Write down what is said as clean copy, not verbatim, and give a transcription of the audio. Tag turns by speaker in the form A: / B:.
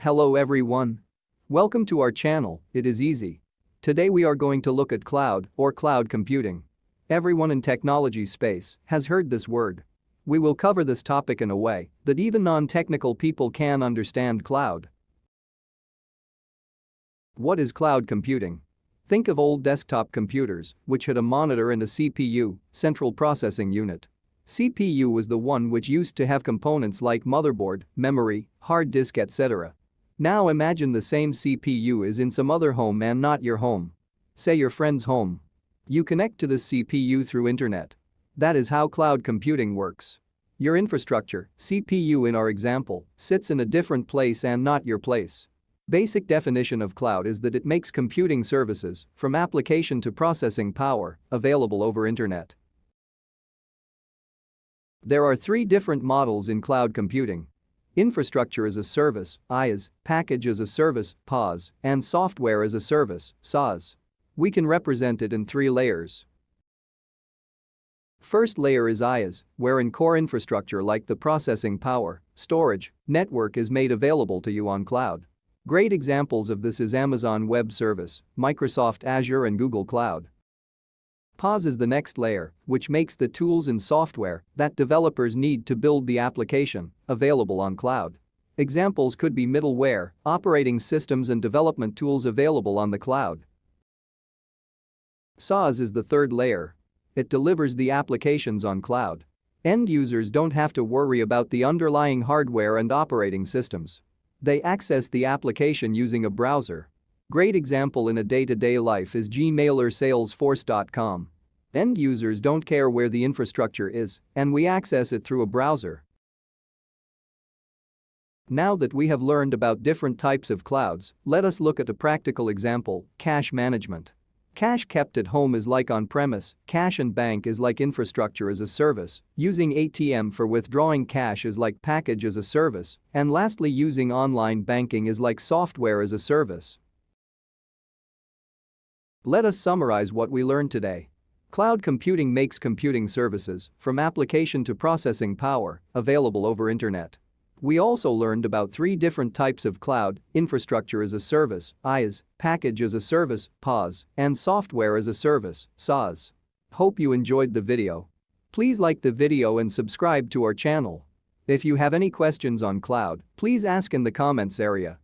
A: Hello everyone. Welcome to our channel, It is Easy. Today we are going to look at cloud or cloud computing. Everyone in technology space has heard this word. We will cover this topic in a way that even non-technical people can understand cloud. What is cloud computing? Think of old desktop computers, which had a monitor and a CPU, central processing unit. CPU was the one which used to have components like motherboard, memory, hard disk, etc. Now imagine the same CPU is in some other home and not your home. Say your friend's home. You connect to this CPU through internet. That is how cloud computing works. Your infrastructure, CPU in our example, sits in a different place and not your place. Basic definition of cloud is that it makes computing services, from application to processing power, available over internet. There are three different models in cloud computing: infrastructure as a service, IaaS, package as a service, PaaS, and software as a service, SaaS. We can represent it in three layers. First layer is IaaS, wherein core infrastructure like the processing power, storage, network is made available to you on cloud. Great examples of this is Amazon Web Service, Microsoft Azure and Google Cloud. PaaS is the next layer, which makes the tools and software that developers need to build the application available on cloud. Examples could be middleware, operating systems and development tools available on the cloud. SaaS is the third layer. It delivers the applications on cloud. End users don't have to worry about the underlying hardware and operating systems. They access the application using a browser. Great example in a day-to-day life is Gmail or Salesforce.com. End users don't care where the infrastructure is, and we access it through a browser. Now that we have learned about different types of clouds, let us look at a practical example: cash management. Cash kept at home is like on-premise, cash and bank is like infrastructure as a service, using ATM for withdrawing cash is like package as a service, and lastly using online banking is like software as a service. Let us summarize what we learned today. Cloud computing makes computing services, from application to processing power, available over internet. We also learned about three different types of cloud: infrastructure as a service, IaaS, package as a service, PaaS, and software as a service, SaaS. Hope you enjoyed the video. Please like the video and subscribe to our channel. If you have any questions on cloud, please ask in the comments area.